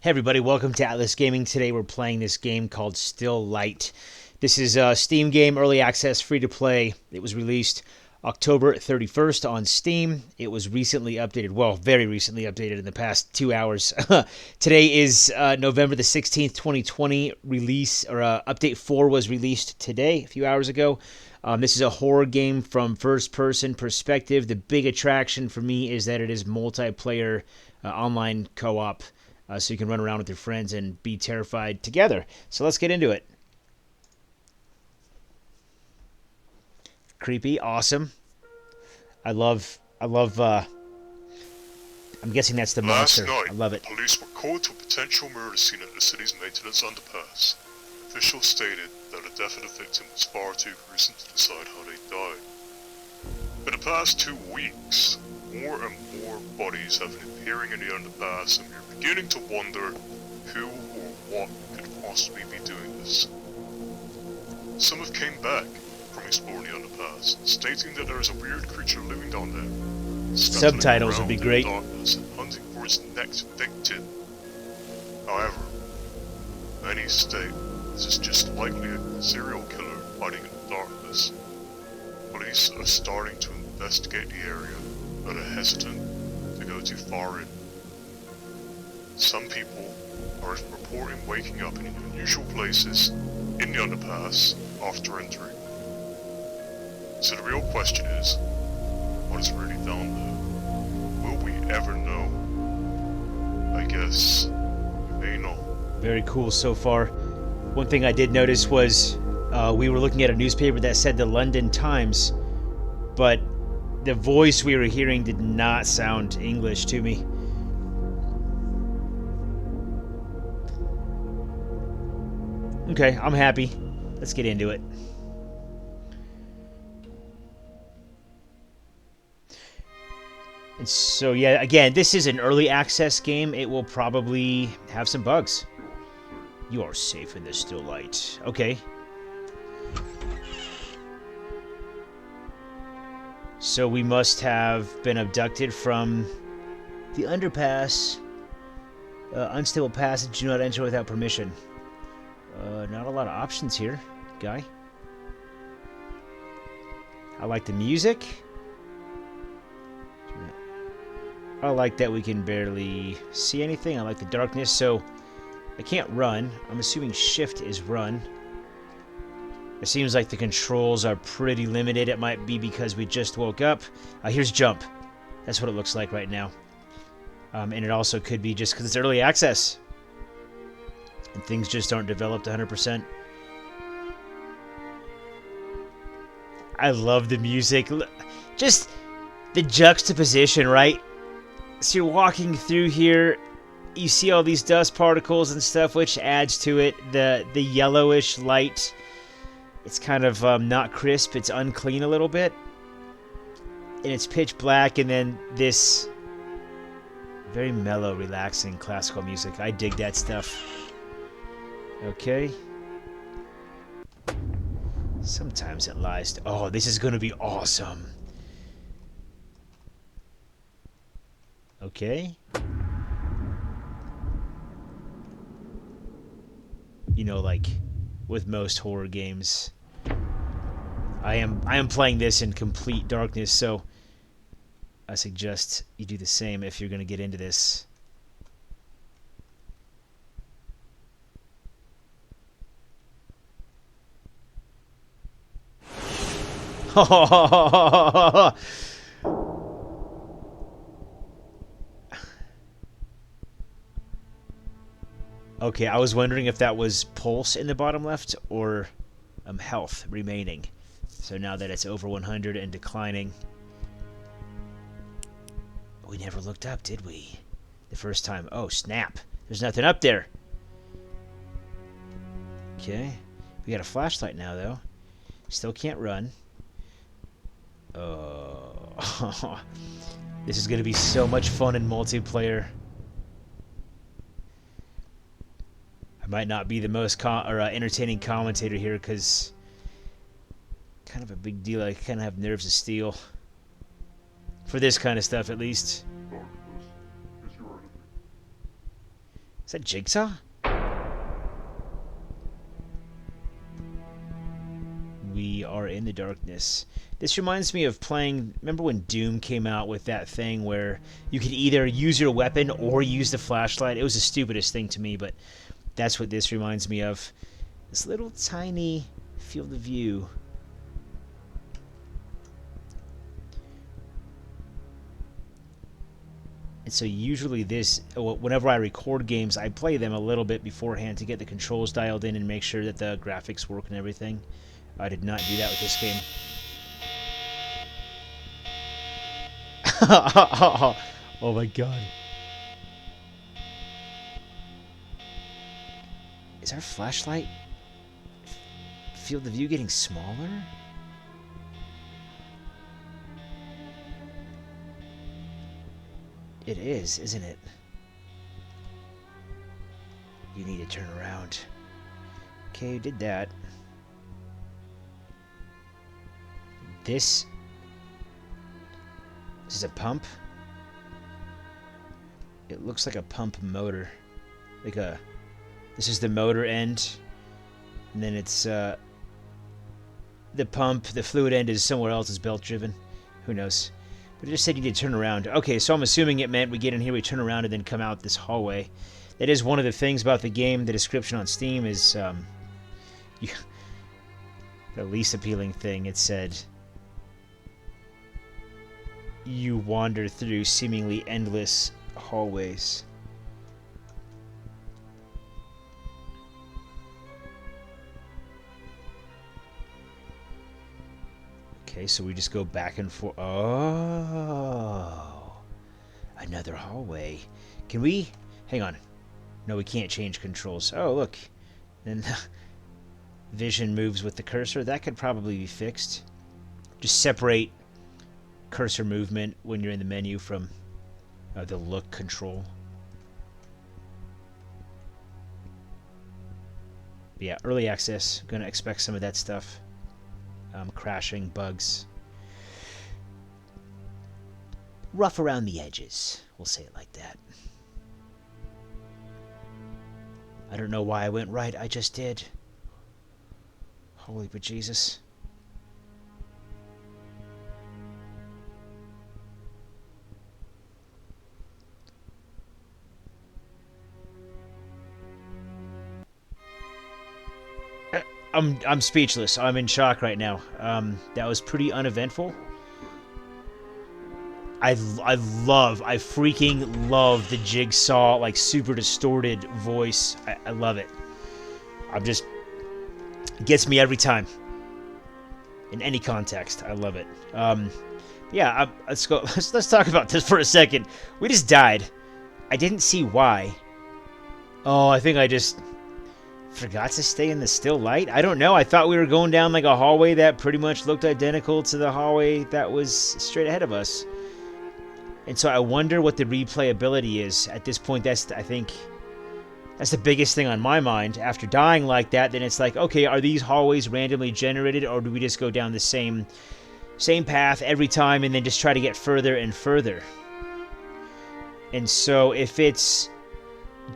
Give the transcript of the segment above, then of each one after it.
Hey everybody, welcome to Atlas Gaming. Today we're playing this game called Still Light. This is a Steam game, early access, free to play. It was released October 31st on Steam. It was recently updated, well, very recently updated in the past 2 hours. Today is November the 16th, 2020. Update 4 was released today, a few hours ago. This is a horror game from first-person perspective. The big attraction for me is that it is multiplayer online co-op. So you can run around with your friends and be terrified together. So let's get into it. Creepy, awesome. I'm guessing that's the monster. Last night, I love it. police were called to a potential murder scene at the city's maintenance underpass. Officials stated that a death of the victim was far too gruesome to decide how they died. For the past 2 weeks, more and more bodies have been appearing in the underpass, and we're beginning to wonder who or what could possibly be doing this. Some have came back from exploring the underpass, stating that there is a weird creature living down there. Subtitles would be great. Darkness and hunting for its next victim. However, many state this is just likely a serial killer hiding in the darkness. Police are starting to investigate the area, but are hesitant to go too far in. Some people are reporting waking up in unusual places in the underpass after entering. So the real question is, what is really down there? Will we ever know? I guess we may not. Very cool so far. One thing I did notice was we were looking at a newspaper that said the London Times, but the voice we were hearing did not sound English to me. Okay, I'm happy. Let's get into it. And so, yeah, again, this is an early access game. It will probably have some bugs. You are safe in the still light. Okay. So we must have been abducted from the underpass. Unstable passage, do not enter without permission. Not a lot of options here, guy. I like the music. I like that we can barely see anything. I like the darkness, so I can't run. I'm assuming shift is run. It seems like the controls are pretty limited. It might be because we just woke up. Here's jump. That's what it looks like right now. And it also could be just because it's early access. And things just aren't developed 100%. I love the music. Just the juxtaposition, right? So you're walking through here, you see all these dust particles and stuff, which adds to it. The yellowish light, it's kind of not crisp, it's unclean a little bit. And it's pitch black, and then this very mellow, relaxing classical music. I dig that stuff. Okay. Sometimes it lies. Oh, this is going to be awesome. Okay. You know, like with most horror games, I am playing this in complete darkness, so I suggest you do the same if you're going to get into this. Okay, I was wondering if that was pulse in the bottom left or health remaining. So now that it's over 100 and declining. We never looked up, did we? The first time. Oh, snap. There's nothing up there. Okay. We got a flashlight now, though. Still can't run. Oh. This is going to be so much fun in multiplayer. I might not be the most entertaining commentator here because kind of a big deal. I kind of have nerves of steel. For this kind of stuff, at least. Darkness is your enemy. Is that Jigsaw? We are in the darkness. This reminds me of playing... Remember when Doom came out with that thing where you could either use your weapon or use the flashlight? It was the stupidest thing to me, but that's what this reminds me of. This little tiny field of view. And so usually whenever I record games, I play them a little bit beforehand to get the controls dialed in and make sure that the graphics work and everything. I did not do that with this game. Oh my god. Is our flashlight field of view getting smaller? It is, isn't it? You need to turn around. Okay, did that. This is a pump. It looks like a pump motor. This is the motor end. And then it's, the pump, the fluid end is somewhere else, it's belt driven. Who knows? But it just said you need to turn around. Okay, so I'm assuming it meant we get in here, we turn around, and then come out this hallway. That is one of the things about the game. The description on Steam is, the least appealing thing. It said, you wander through seemingly endless hallways. Okay, so we just go back and forth. Oh, another hallway. Can we? Hang on. No, we can't change controls. Oh, look. Then the vision moves with the cursor. That could probably be fixed. Just separate cursor movement when you're in the menu from the look control. But yeah, early access. Gonna expect some of that stuff. Crashing, bugs. Rough around the edges. We'll say it like that. I don't know why I went right. I just did. Holy bejesus. I'm speechless. I'm in shock right now. That was pretty uneventful. I freaking love the Jigsaw, like, super distorted voice. I love it. It gets me every time. In any context, I love it. Yeah, let's go. Let's talk about this for a second. We just died. I didn't see why. Oh, I think I just forgot to stay in the still light? I don't know. I thought we were going down like a hallway that pretty much looked identical to the hallway that was straight ahead of us. And so I wonder what the replayability is. At this point, I think that's the biggest thing on my mind. After dying like that, then it's like, okay, are these hallways randomly generated, or do we just go down the same path every time and then just try to get further and further? And so if it's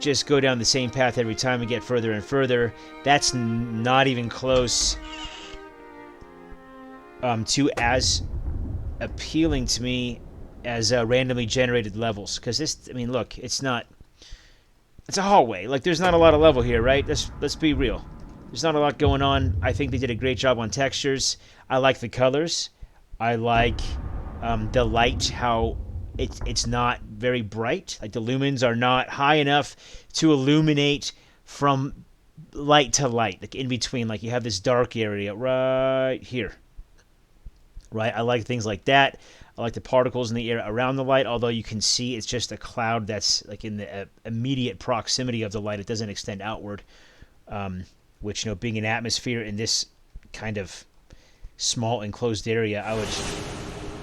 just go down the same path every time and get further and further, that's not even close to as appealing to me as randomly generated levels. Because this, I mean, look, it's a hallway. Like, there's not a lot of level here, right? Let's be real. There's not a lot going on. I think they did a great job on textures. I like the colors. I like the light, how it's not very bright. Like, the lumens are not high enough to illuminate from light to light. Like, in between, like, you have this dark area right here. Right? I like things like that. I like the particles in the air around the light, although you can see it's just a cloud that's, like, in the immediate proximity of the light. It doesn't extend outward, which, you know, being an atmosphere in this kind of small enclosed area, I would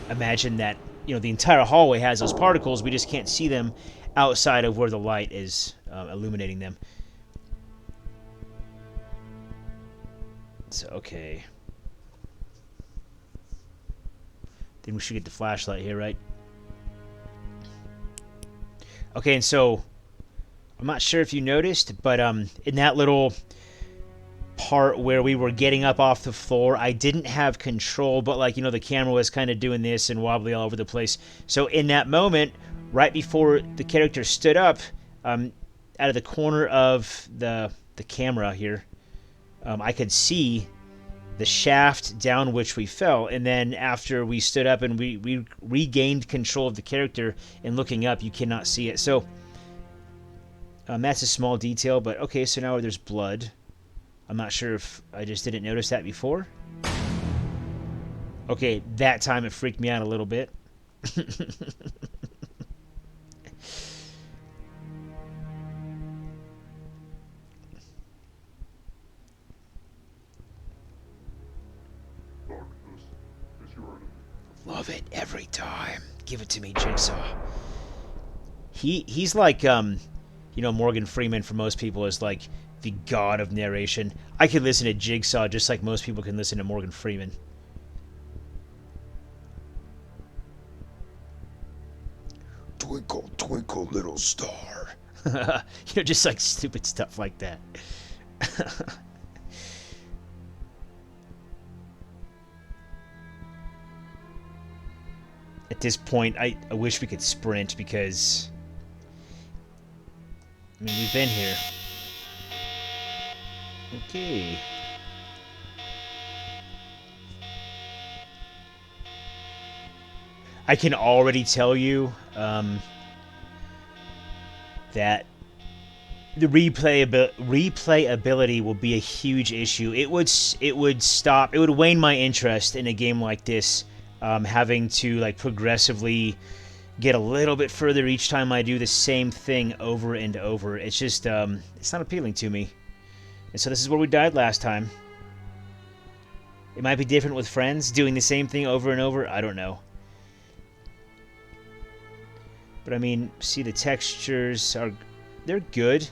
imagine that, you know, the entire hallway has those particles. We just can't see them outside of where the light is illuminating them. So, okay. Then we should get the flashlight here, right? Okay, and so I'm not sure if you noticed, but in that little part where we were getting up off the floor, I didn't have control, but like, the camera was kind of doing this and wobbly all over the place. So in that moment, right before the character stood up, out of the corner of the camera here, I could see the shaft down which we fell, and then after we stood up and we regained control of the character and looking up, you cannot see it. So that's a small detail, but okay, so now there's blood. I'm not sure if I just didn't notice that before. Okay, that time it freaked me out a little bit. Love it every time. Give it to me, Jigsaw. He's like Morgan Freeman for most people is like the god of narration. I can listen to Jigsaw just like most people can listen to Morgan Freeman. Twinkle, twinkle, little star. Just like stupid stuff like that. At this point, I wish we could sprint because, we've been here. Okay. I can already tell you that the replayability will be a huge issue. It would wane my interest in a game like this, having to like progressively get a little bit further each time I do the same thing over and over. It's just it's not appealing to me. And so this is where we died last time. It might be different with friends doing the same thing over and over. I don't know. But see, the textures they're good.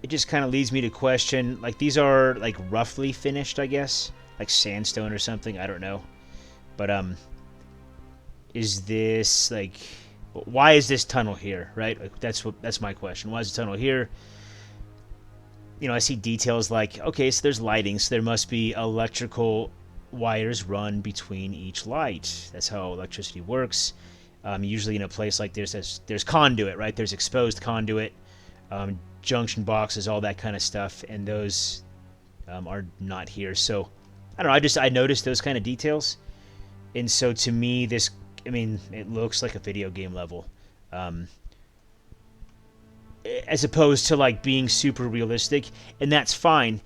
It just kind of leads me to question, like, these are like roughly finished, I guess, like sandstone or something. I don't know. But is this like, why is this tunnel here, right? Like, that's my question. Why is the tunnel here? I see details like, okay, so there's lighting, so there must be electrical wires run between each light. That's how electricity works. Usually in a place like this, there's conduit, right? There's exposed conduit, junction boxes, all that kind of stuff, and those are not here. So, I don't know, I noticed those kind of details. And so to me, this, it looks like a video game level. As opposed to like being super realistic, and that's fine,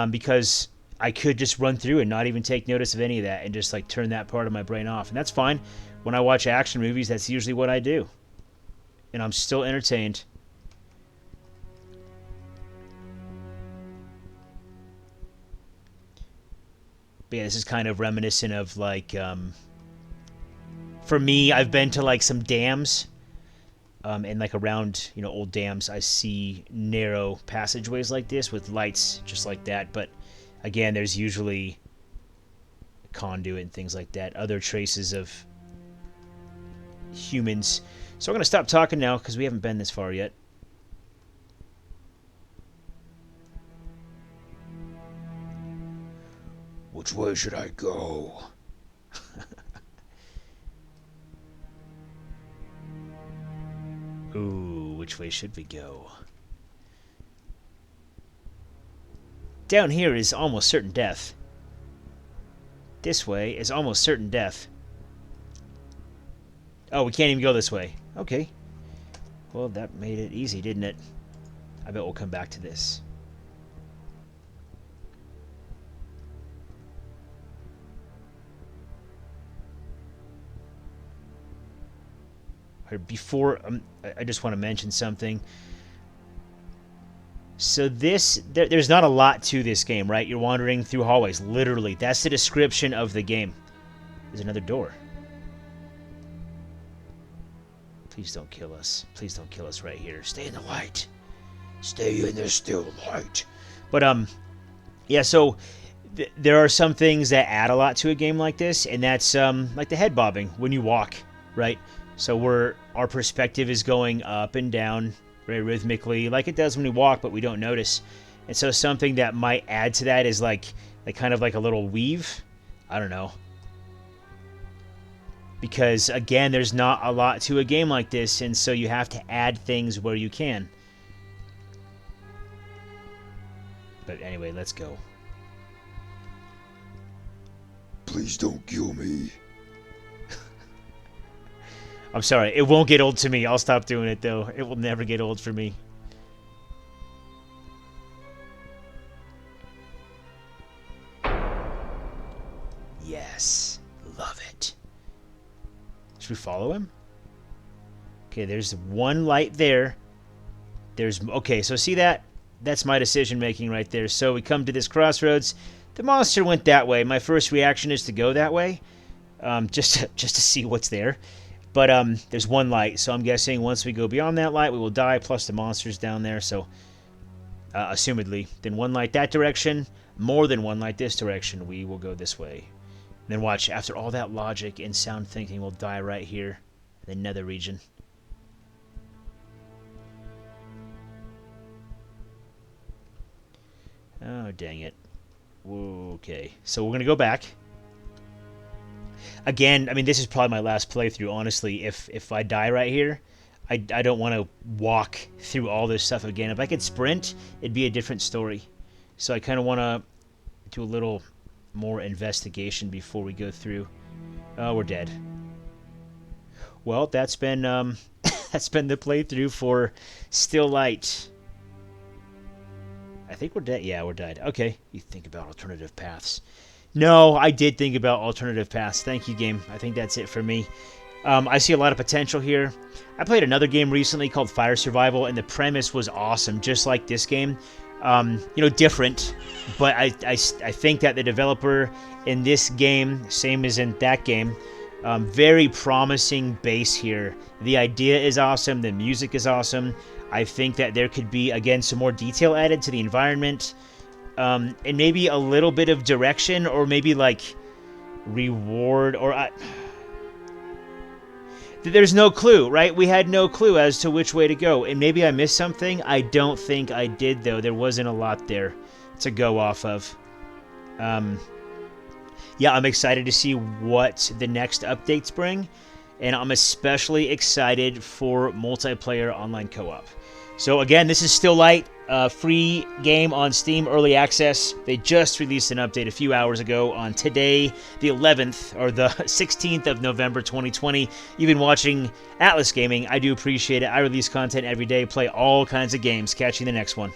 because I could just run through and not even take notice of any of that and just like turn that part of my brain off, and that's fine. When I watch action movies, that's usually what I do, and I'm still entertained. But yeah, this is kind of reminiscent of like, for me, I've been to like some dams. And like around, old dams, I see narrow passageways like this with lights just like that. But again, there's usually conduit and things like that. Other traces of humans. So I'm going to stop talking now because we haven't been this far yet. Which way should I go? Ooh, which way should we go? Down here is almost certain death. This way is almost certain death. Oh, we can't even go this way. Okay. Well, that made it easy, didn't it? I bet we'll come back to this. Before, I just want to mention something. So there's not a lot to this game, right? You're wandering through hallways, literally. That's the description of the game. There's another door. Please don't kill us. Please don't kill us right here. Stay in the light. Stay in the still light. But, yeah, so there are some things that add a lot to a game like this, and that's, like the head bobbing when you walk, right? So our perspective is going up and down very rhythmically, like it does when we walk, but we don't notice. And so something that might add to that is like kind of like a little weave. I don't know. Because again, there's not a lot to a game like this, and so you have to add things where you can. But anyway, let's go. Please don't kill me. I'm sorry, it won't get old to me. I'll stop doing it, though. It will never get old for me. Yes. Love it. Should we follow him? Okay, there's one light there. Okay, so see that? That's my decision making right there. So we come to this crossroads. The monster went that way. My first reaction is to go that way. Just to see what's there. But there's one light, so I'm guessing once we go beyond that light, we will die, plus the monster's down there, so assumedly. Then one light that direction, more than one light this direction, we will go this way. And then watch, after all that logic and sound thinking, we'll die right here in the nether region. Oh, dang it. Okay, so we're going to go back. Again, I mean, this is probably my last playthrough, honestly. If I die right here, I don't want to walk through all this stuff again. If I could sprint, it'd be a different story. So I kind of want to do a little more investigation before we go through. Oh, we're dead. Well, that's been that's been the playthrough for Still Light. I think we're dead. Yeah, we're dead. Okay, you think about alternative paths. No, I did think about alternative paths. Thank you, game. I think that's it for me. I see a lot of potential here. I played another game recently called Fire Survival, and the premise was awesome, just like this game. Different, but I think that the developer in this game, same as in that game, very promising base here. The idea is awesome. The music is awesome. I think that there could be, again, some more detail added to the environment. And maybe a little bit of direction, or maybe like reward, or there's no clue, right? We had no clue as to which way to go, and maybe I missed something. I don't think I did, though. There wasn't a lot there to go off of. Yeah, I'm excited to see what the next updates bring, and I'm especially excited for multiplayer online co-op. So again, this is Still Light, free game on Steam, early access. They just released an update a few hours ago on today, the 11th, or the 16th of November, 2020. You've been watching Atlas Gaming. I do appreciate it. I release content every day, play all kinds of games. Catch you in the next one.